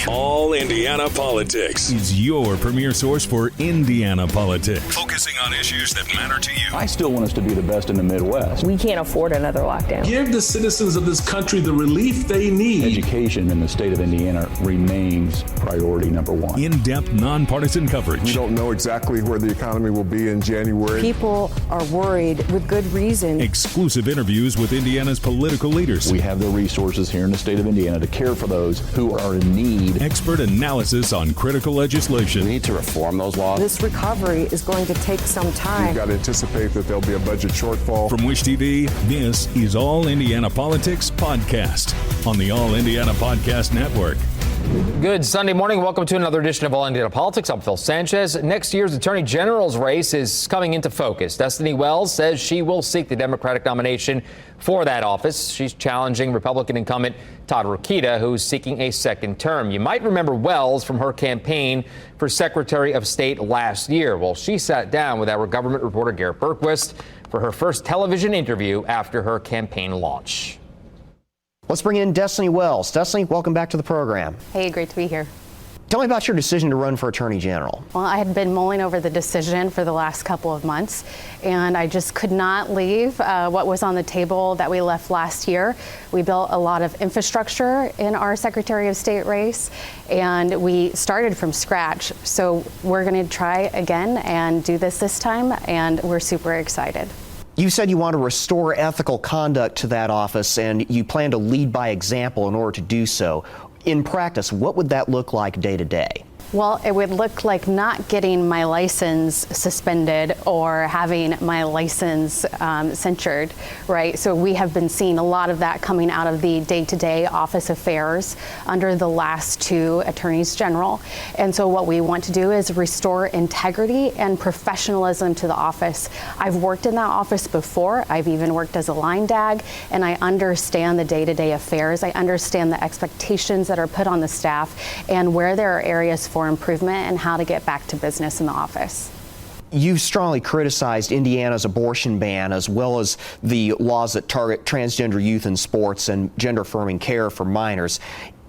All Indiana Politics is your premier source for Indiana politics. Focusing on issues that matter to you. I still want us to be the best in the Midwest. We can't afford another lockdown. Give the citizens of this country the relief they need. Education in the state of Indiana remains priority number one. In-depth, nonpartisan coverage. We don't know exactly where the economy will be in January. People are worried with good reason. Exclusive interviews with Indiana's political leaders. We have the resources here in the state of Indiana to care for those who are in need. Expert analysis on critical legislation. We need to reform those laws. This recovery is going to take some time. We've got to anticipate that there'll be a budget shortfall. From Wish TV, this is All Indiana Politics Podcast on the All Indiana Podcast Network. Good Sunday morning. Welcome to another edition of All Indiana Politics. I'm Phil Sanchez. Next year's Attorney General's race is coming into focus. Destiny Wells says she will seek the Democratic nomination for that office. She's challenging Republican incumbent Todd Rokita, who's seeking a second term. You might remember Wells from her campaign for Secretary of State last year. Well, she sat down with our government reporter Gerrett Bergquist for her first television interview after her campaign launch. Let's bring in Destiny Wells. Destiny, welcome back to the program. Hey, great to be here. Tell me about your decision to run for Attorney General. Well, I had been mulling over the decision for the last couple of months, and I just could not leave what was on the table that we left last year. We built a lot of infrastructure in our Secretary of State race, and we started from scratch. So we're going to try again and do this time, and we're super excited. You said you want to restore ethical conduct to that office, and you plan to lead by example in order to do so. In practice, what would that look like day to day? Well, it would look like not getting my license suspended or having my license censured, right? So we have been seeing a lot of that coming out of the day-to-day office affairs under the last two attorneys general. And so what we want to do is restore integrity and professionalism to the office. I've worked in that office before. I've even worked as a line dag, and I understand the day-to-day affairs. I understand the expectations that are put on the staff and where there are areas for improvement and how to get back to business in the office. You've strongly criticized Indiana's abortion ban, as well as the laws that target transgender youth in sports and gender-affirming care for minors.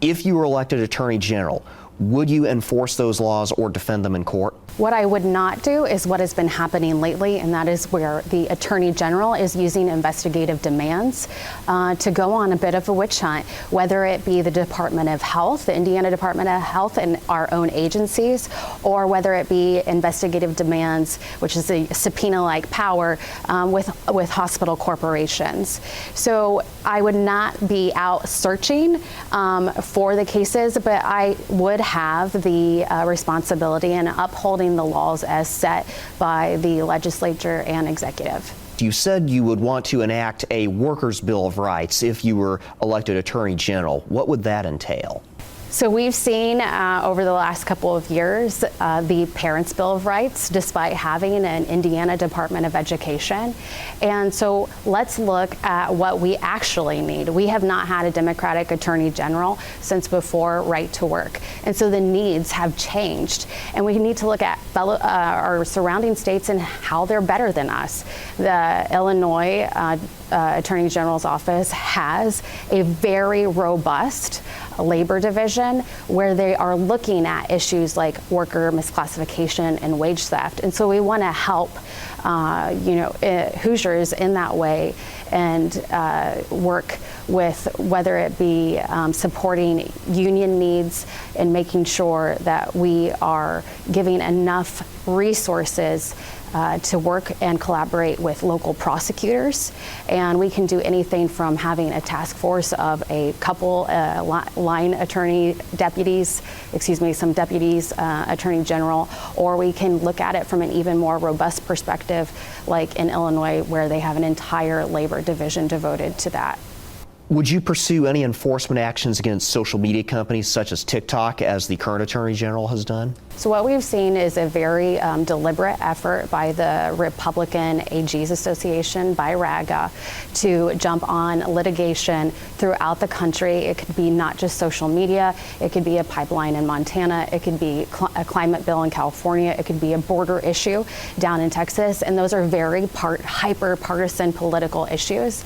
If you were elected Attorney General, would you enforce those laws or defend them in court? What I would not do is what has been happening lately, and that is where the Attorney General is using investigative demands to go on a bit of a witch hunt, whether it be the Department of Health, the Indiana Department of Health and our own agencies, or whether it be investigative demands, which is a subpoena-like power with hospital corporations. So I would not be out searching for the cases, but I would have the responsibility in upholding the laws as set by the legislature and executive. You said you would want to enact a workers' bill of rights if you were elected Attorney General. What would that entail? So we've seen over the last couple of years the Parents' Bill of Rights, despite having an Indiana Department of Education. And so let's look at what we actually need. We have not had a Democratic Attorney General since before Right to Work. And so the needs have changed. And we need to look at our surrounding states and how they're better than us. The Illinois Attorney General's office has a very robust labor division where they are looking at issues like worker misclassification and wage theft. And so we want to help Hoosiers in that way and work with whether it be supporting union needs and making sure that we are giving enough resources to work and collaborate with local prosecutors. And we can do anything from having a task force of a couple line attorney deputies, some deputies, attorney general, or we can look at it from an even more robust perspective, like in Illinois, where they have an entire labor division devoted to that. Would you pursue any enforcement actions against social media companies such as TikTok, as the current Attorney General has done? So what we've seen is a very deliberate effort by the Republican AGs Association, by RAGA, to jump on litigation throughout the country. It could be not just social media. It could be a pipeline in Montana. It could be a climate bill in California. It could be a border issue down in Texas. And those are very hyper-partisan political issues.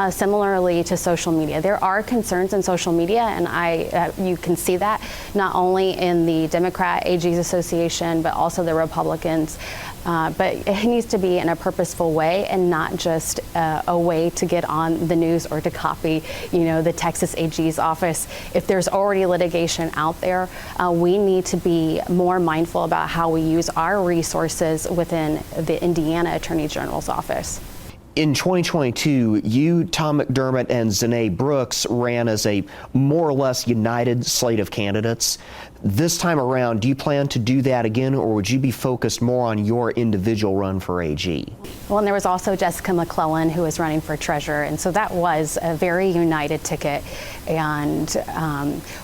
Similarly to social social media. There are concerns in social media, and you can see that not only in the Democrat AGs Association, but also the Republicans. But it needs to be in a purposeful way and not just a way to get on the news or to copy, the Texas AG's office. If there's already litigation out there, we need to be more mindful about how we use our resources within the Indiana Attorney General's office. In 2022, you, Tom McDermott, and Zanae Brooks ran as a more or less united slate of candidates. This time around, do you plan to do that again, or would you be focused more on your individual run for AG? Well, and there was also Jessica McClellan, who was running for treasurer, and so that was a very united ticket. And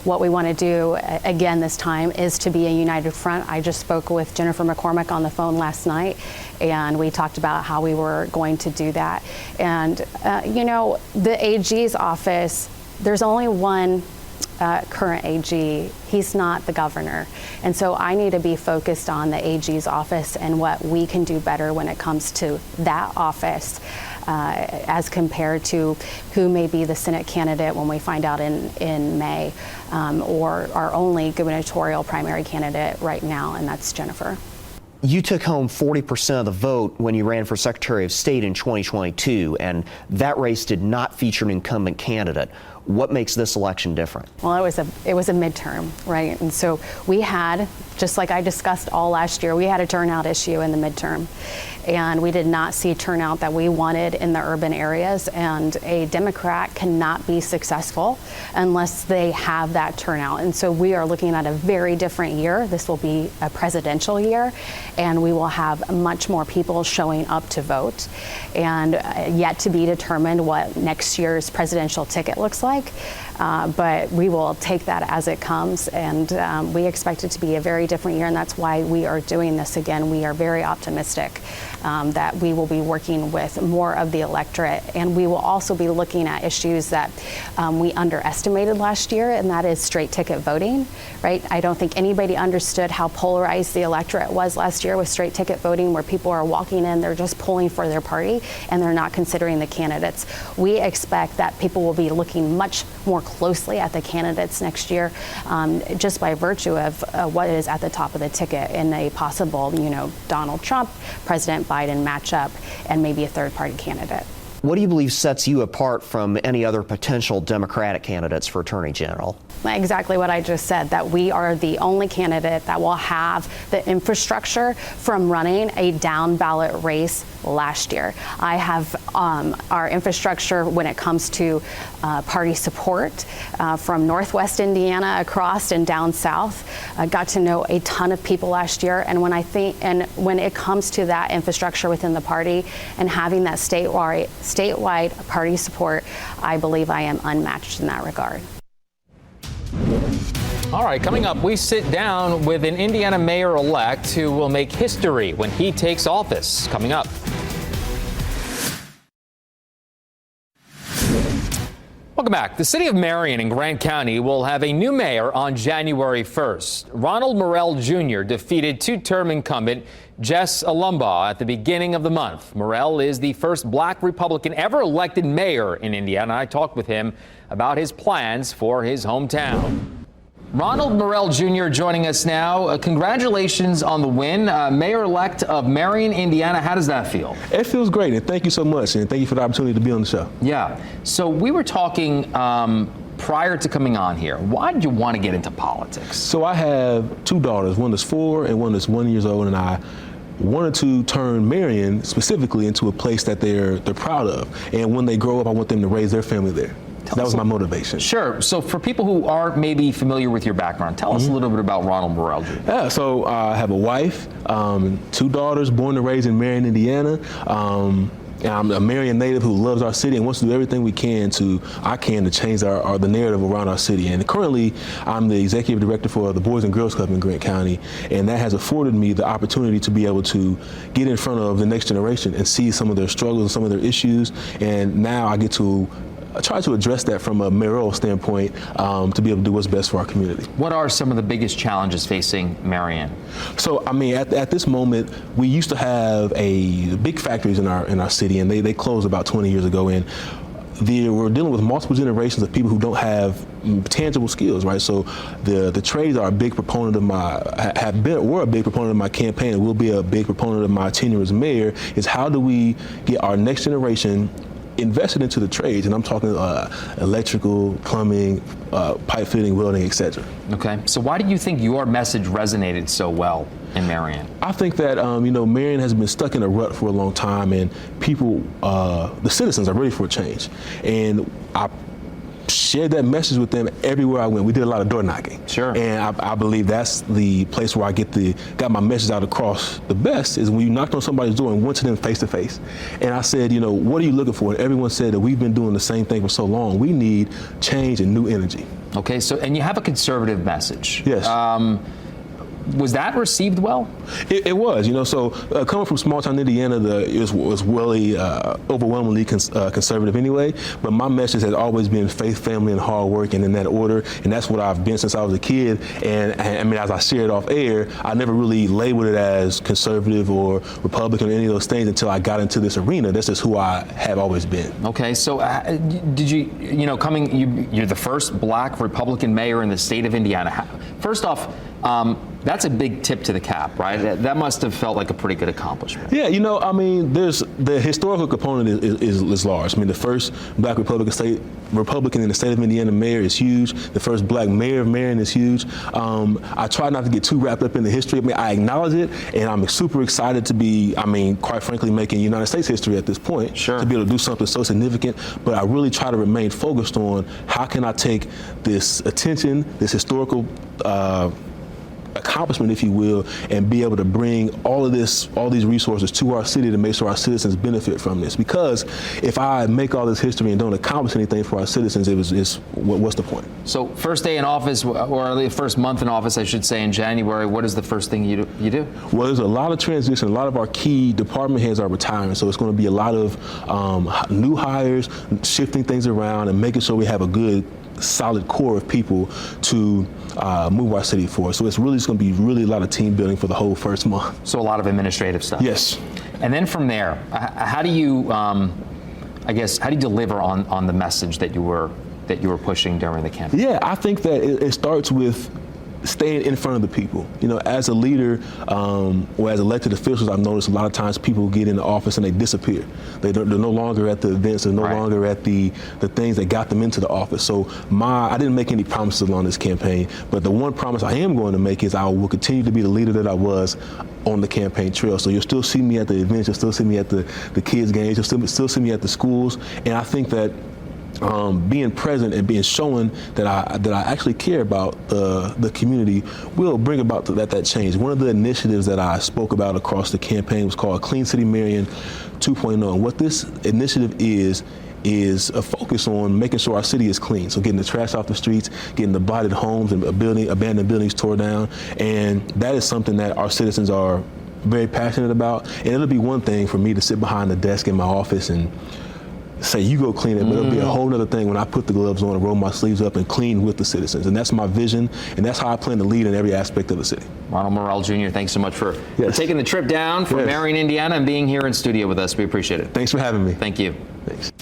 what we want to do again this time is to be a united front. I just spoke with Jennifer McCormick on the phone last night, and we talked about how we were going to do that. And the AG's office, there's only one current AG. He's not the governor. And so I need to be focused on the AG's office and what we can do better when it comes to that office as compared to who may be the Senate candidate when we find out in May, or our only gubernatorial primary candidate right now, and that's Jennifer. You took home 40% of the vote when you ran for Secretary of State in 2022, and that race did not feature an incumbent candidate. What makes this election different? Well, it was a midterm, right? And so we had, just like I discussed all last year, we had a turnout issue in the midterm. And we did not see turnout that we wanted in the urban areas. And a Democrat cannot be successful unless they have that turnout. And so we are looking at a very different year. This will be a presidential year, and we will have much more people showing up to vote. And yet to be determined what next year's presidential ticket looks like. But we will take that as it comes, and we expect it to be a very different year, and that's why we are doing this again. We are very optimistic that we will be working with more of the electorate, and we will also be looking at issues that we underestimated last year, and that is straight ticket voting, right? I don't think anybody understood how polarized the electorate was last year with straight ticket voting, where people are walking in, they're just pulling for their party, and they're not considering the candidates. We expect that people will be looking much more closely at the candidates next year, just by virtue of what is at the top of the ticket in a possible, Donald Trump, President Biden matchup, and maybe a third-party candidate. What do you believe sets you apart from any other potential Democratic candidates for Attorney General? Exactly what I just said, that we are the only candidate that will have the infrastructure from running a down ballot race last year. I have our infrastructure when it comes to party support from Northwest Indiana across and down south. I got to know a ton of people last year, and when it comes to that infrastructure within the party and having that statewide party support, I believe I am unmatched in that regard. All right, coming up, we sit down with an Indiana mayor-elect who will make history when he takes office. Coming up. Welcome back. The city of Marion in Grant County will have a new mayor on January 1st. Ronald Morell Jr. defeated two-term incumbent Jess Alumbaugh at the beginning of the month. Morell is the first black Republican ever elected mayor in Indiana. I talked with him about his plans for his hometown. Ronald Morell Jr. joining us now. Congratulations on the win. Mayor-elect of Marion, Indiana. How does that feel? It feels great, and thank you so much, and thank you for the opportunity to be on the show. Yeah. So we were talking prior to coming on here. Why did you want to get into politics? So I have two daughters, one that's 4 and one that's 1 year old, and I wanted to turn Marion specifically into a place that they're proud of. And when they grow up, I want them to raise their family there. That was my motivation. Sure. So for people who aren't maybe familiar with your background, tell us a little bit about Ronald Morell Jr. Yeah, so I have a wife, 2 daughters, born and raised in Marion, Indiana. And I'm a Marion native who loves our city and wants to do everything we can to change the narrative around our city. And currently, I'm the executive director for the Boys and Girls Club in Grant County, and that has afforded me the opportunity to be able to get in front of the next generation and see some of their struggles and some of their issues. And now I get to try to address that from a mayoral standpoint to be able to do what's best for our community. What are some of the biggest challenges facing Marion? So, I mean, at this moment, we used to have big factories in our city, and they closed about 20 years ago. And we're dealing with multiple generations of people who don't have tangible skills, right? So the trades are a big proponent of were a big proponent of my campaign, and will be a big proponent of my tenure as mayor, is how do we get our next generation invested into the trades, and I'm talking electrical, plumbing, pipe fitting, welding, etc. Okay, so why do you think your message resonated so well in Marion? I think that Marion has been stuck in a rut for a long time, and people, the citizens, are ready for a change, and I shared that message with them everywhere I went. We did a lot of door knocking. Sure. And I believe that's the place where I got my message out across the best, is when you knocked on somebody's door and went to them face to face. And I said, what are you looking for? And everyone said that we've been doing the same thing for so long. We need change and new energy. Okay, and you have a conservative message. Yes. Was that received well? It was, so coming from small town Indiana, it was really overwhelmingly conservative anyway, but my message has always been faith, family, and hard work, and in that order, and that's what I've been since I was a kid. And I mean, as I shared off air, I never really labeled it as conservative or Republican or any of those things until I got into this arena. This is who I have always been. Okay, so did you're the first black Republican mayor in the state of Indiana. First off, that's a big tip to the cap, right? That must have felt like a pretty good accomplishment. Yeah, I mean, there's the historical component is large. I mean, the first black Republican in the state of Indiana mayor is huge. The first black mayor of Marion is huge. I try not to get too wrapped up in the history. I mean, I acknowledge it, and I'm super excited to be, quite frankly, making United States history at this point. Sure. To be able to do something so significant. But I really try to remain focused on how can I take this attention, this historical accomplishment, if you will, and be able to bring all these resources to our city to make sure our citizens benefit from this. Because if I make all this history and don't accomplish anything for our citizens, what's the point? So first day in office, or the first month in office, I should say, in January, what is the first thing you do? Well, there's a lot of transition. A lot of our key department heads are retiring, so it's going to be a lot of new hires, shifting things around, and making sure we have a good, solid core of people to move our city forward. So it's really just going to be a lot of team building for the whole first month. So a lot of administrative stuff. Yes. And then from there, how do you, deliver on the message that you were pushing during the campaign? Yeah, I think that it starts with staying in front of the people. As a leader or as elected officials, I've noticed a lot of times people get into office and they disappear. They're no longer at the events, they're no longer at the things that got them into the office. So I didn't make any promises on this campaign, but the one promise I am going to make is I will continue to be the leader that I was on the campaign trail. So you'll still see me at the events, you'll still see me at the kids' games, you'll still see me at the schools, and I think that being present and being showing that I actually care about the community will bring about that change. One of the initiatives that I spoke about across the campaign was called Clean City Marion 2.0. And what this initiative is a focus on making sure our city is clean. So getting the trash off the streets, getting the blighted homes and abandoned buildings tore down. And that is something that our citizens are very passionate about. And it'll be one thing for me to sit behind the desk in my office and say, you go clean it, but it'll be a whole other thing when I put the gloves on and roll my sleeves up and clean with the citizens. And that's my vision, and that's how I plan to lead in every aspect of the city. Ronald Morrell Jr., thanks so much for taking the trip down from Marion, Indiana, and being here in studio with us. We appreciate it. Thanks for having me. Thank you. Thanks.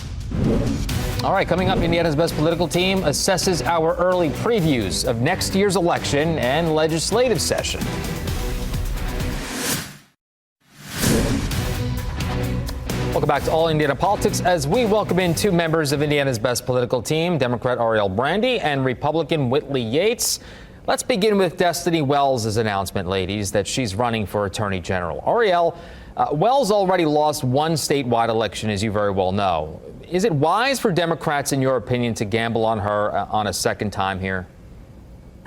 All right, coming up, Indiana's Best Political Team assesses our early previews of next year's election and legislative session. Welcome back to All Indiana Politics as we welcome in two members of Indiana's Best Political Team, Democrat Ariel Brandy and Republican Whitley Yates. Let's begin with Destiny Wells' announcement, ladies, that she's running for Attorney General. Ariel, Wells already lost one statewide election, as you very well know. Is it wise for Democrats, in your opinion, to gamble on her on a second time here?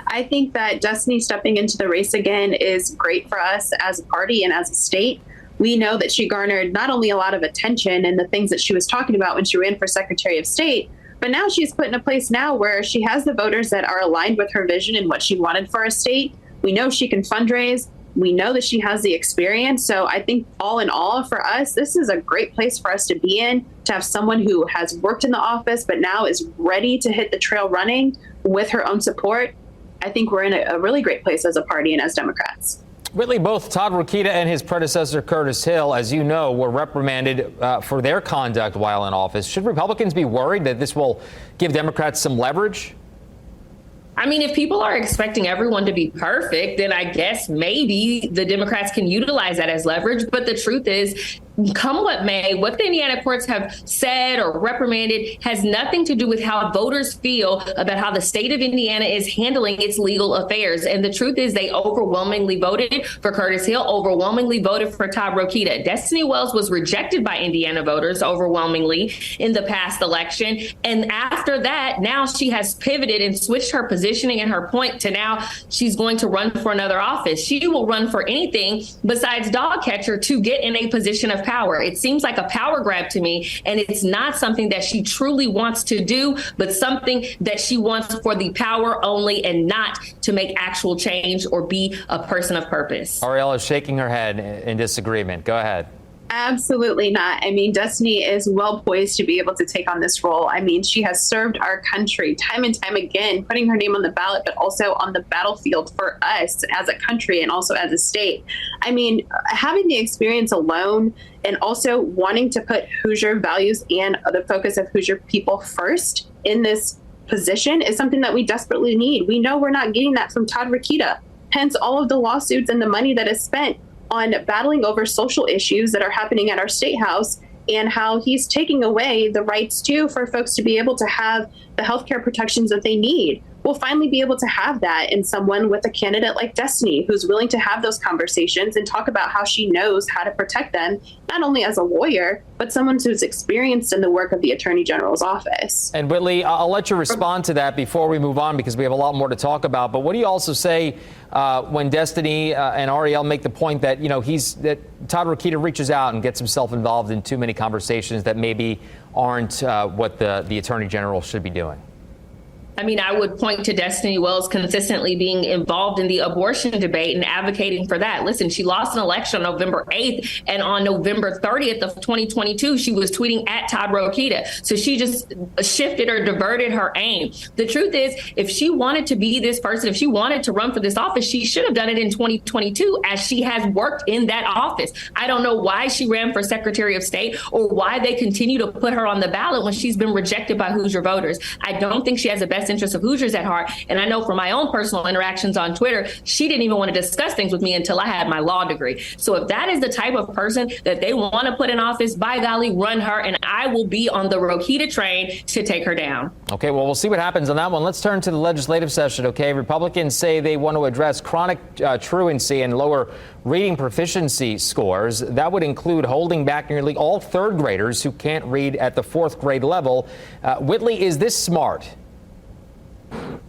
I think that Destiny stepping into the race again is great for us as a party and as a state. We know that she garnered not only a lot of attention and the things that she was talking about when she ran for Secretary of State, but now she's put in a place now where she has the voters that are aligned with her vision and what she wanted for our state. We know she can fundraise. We know that she has the experience. So I think all in all, for us, this is a great place for us to be in, to have someone who has worked in the office, but now is ready to hit the trail running with her own support. I think we're in a really great place as a party and as Democrats. Whitley, both Todd Rokita and his predecessor Curtis Hill, as you know, were reprimanded for their conduct while in office. Should Republicans be worried that this will give Democrats some leverage? I mean, if people are expecting everyone to be perfect, then I guess maybe the Democrats can utilize that as leverage. But the truth is, come what may, what the Indiana courts have said or reprimanded has nothing to do with how voters feel about how the state of Indiana is handling its legal affairs. And the truth is they overwhelmingly voted for Curtis Hill, overwhelmingly voted for Todd Rokita. Destiny Wells was rejected by Indiana voters overwhelmingly in the past election. And after that, now she has pivoted and switched her positioning and her point to now she's going to run for another office. She will run for anything besides dog catcher to get in a position of power. It seems like a power grab to me, and it's not something that she truly wants to do, but something that she wants for the power only and not to make actual change or be a person of purpose. Arielle is shaking her head in disagreement. Go ahead. Absolutely not. I mean, Destiny is well poised to be able to take on this role. I mean, she has served our country time and time again, putting her name on the ballot, but also on the battlefield for us as a country and also as a state. I mean, having the experience alone and also wanting to put Hoosier values and the focus of Hoosier people first in this position is something that we desperately need. We know we're not getting that from Todd Rokita. Hence, all of the lawsuits and the money that is spent on battling over social issues that are happening at our state house and how he's taking away the rights for folks to be able to have the healthcare protections that they need. We'll finally be able to have that in someone with a candidate like Destiny, who's willing to have those conversations and talk about how she knows how to protect them, not only as a lawyer, but someone who's experienced in the work of the Attorney General's office. And Whitley, I'll let you respond to that before we move on because we have a lot more to talk about. But what do you also say when Destiny and Arielle make the point that, that Todd Rokita reaches out and gets himself involved in too many conversations that maybe aren't what the Attorney General should be doing? I mean, I would point to Destiny Wells consistently being involved in the abortion debate and advocating for that. Listen, she lost an election on November 8th, and on November 30th of 2022, she was tweeting at Todd Rokita. So she just shifted or diverted her aim. The truth is, if she wanted to be this person, if she wanted to run for this office, she should have done it in 2022, as she has worked in that office. I don't know why she ran for Secretary of State or why they continue to put her on the ballot when she's been rejected by Hoosier voters. I don't think she has the best interest of Hoosiers at heart. And I know from my own personal interactions on Twitter, she didn't even want to discuss things with me until I had my law degree. So if that is the type of person that they want to put in office, by golly, run her, and I will be on the Rokita train to take her down. Okay, well, we'll see what happens on that one. Let's turn to the legislative session, okay? Republicans say they want to address chronic truancy and lower reading proficiency scores. That would include holding back nearly all third graders who can't read at the fourth grade level. Whitley, is this smart?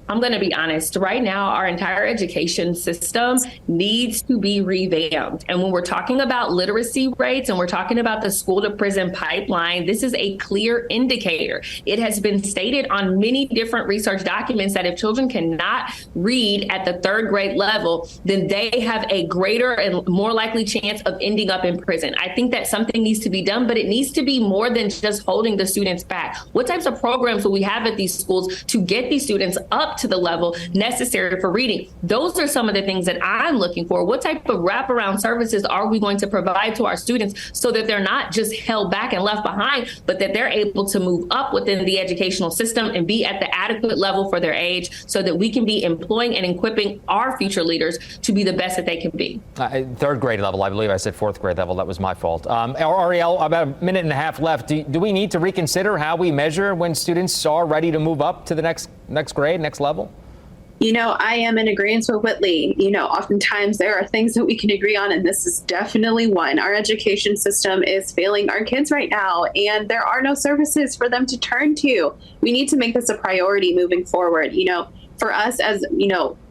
I'm going to be honest. Right now, our entire education system needs to be revamped. And when we're talking about literacy rates and we're talking about the school to prison pipeline, this is a clear indicator. It has been stated on many different research documents that if children cannot read at the third grade level, then they have a greater and more likely chance of ending up in prison. I think that something needs to be done, but it needs to be more than just holding the students back. What types of programs will we have at these schools to get these students up to the level necessary for reading? Those are some of the things that I'm looking for. What type of wraparound services are we going to provide to our students so that they're not just held back and left behind, but that they're able to move up within the educational system and be at the adequate level for their age so that we can be employing and equipping our future leaders to be the best that they can be? Third grade level, I believe I said fourth grade level. That was my fault. Arielle, about a minute and a half left. Do we need to reconsider how we measure when students are ready to move up to the next grade, next level? I am in agreement with Whitley. Oftentimes there are things that we can agree on, and this is definitely one. Our education system is failing our kids right now, and there are no services for them to turn to. We need to make this a priority moving forward. For us as,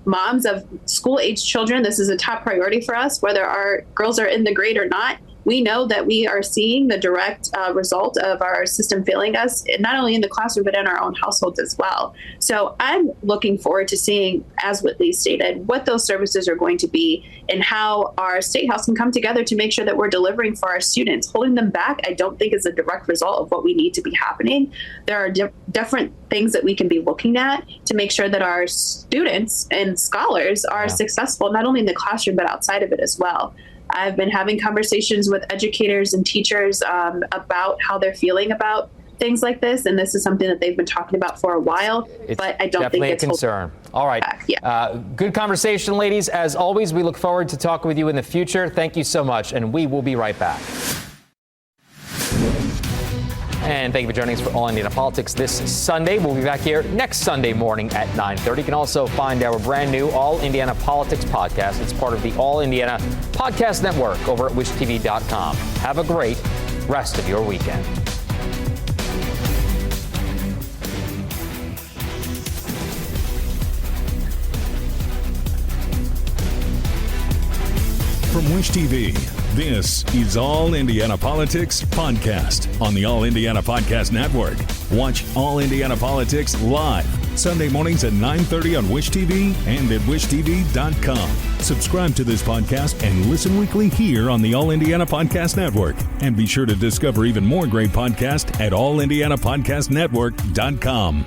moms of school-age children, this is a top priority for us, whether our girls are in the grade or not. we know that we are seeing the direct result of our system failing us, not only in the classroom, but in our own households as well. So I'm looking forward to seeing, as Whitley stated, what those services are going to be and how our state house can come together to make sure that we're delivering for our students. Holding them back, I don't think is a direct result of what we need to be happening. There are different things that we can be looking at to make sure that our students and scholars are successful, not only in the classroom, but outside of it as well. I've been having conversations with educators and teachers about how they're feeling about things like this, and this is something that they've been talking about for a while, but I don't think it's definitely a concern. All right. Good conversation, ladies. As always, we look forward to talking with you in the future. Thank you so much, and we will be right back. And thank you for joining us for All Indiana Politics this Sunday. We'll be back here next Sunday morning at 9:30. You can also find our brand new All Indiana Politics podcast. It's part of the All Indiana Podcast Network over at wishtv.com. Have a great rest of your weekend. From Wish TV, this is All Indiana Politics Podcast on the All Indiana Podcast Network. Watch All Indiana Politics live Sunday mornings at 9:30 on Wish TV and at wishtv.com. Subscribe to this podcast and listen weekly here on the All Indiana Podcast Network. And be sure to discover even more great podcasts at allindianapodcastnetwork.com.